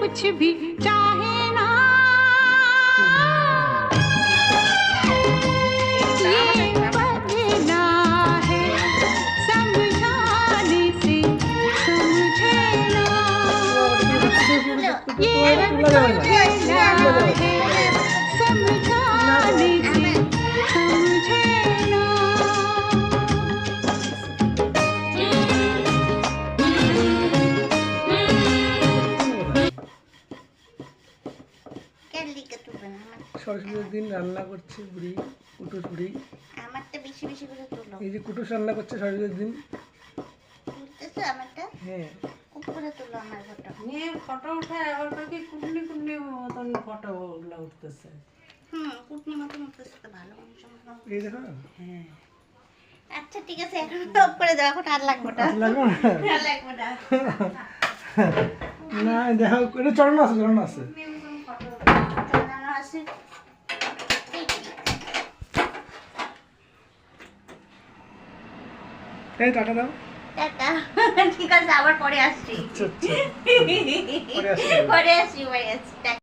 कुछ भी चाहे ना ये बदला है समझाने से समझे ना ये बदला है समझाने से समझे ना সরস্বতীর দিন রান্না করছে বুড়ি, কুটুস বুড়ি। আমারটা বেশি বেশি করে তুলো। এই যে কুটুস রান্না করছে সরস্বতীর দিন। তুলতেছো আমারটা? হ্যাঁ। খুব করে তুলো আমার ফটো। নিয়ে ফটো উঠায় আবার কি কুটনি কুটনি মতন ফটো গুলো উঠতেছে। কুটনি মতন উঠতেছে তো ভালো মানুষ। এই দেখো। হ্যাঁ। আচ্ছা ঠিক আছে এখন টপ করে দাও, এখন আর লাগবে না। লাগবে না? আর লাগবে না। না দেখো এটা চড়ানো আছে, চড়ানো আছে। জানানো আছে। এই টাটা দাও। টাটা। ঠিক আছে আবার পরে আসছি। আচ্ছা আচ্ছা। পরে আসছি। পরে আসছি।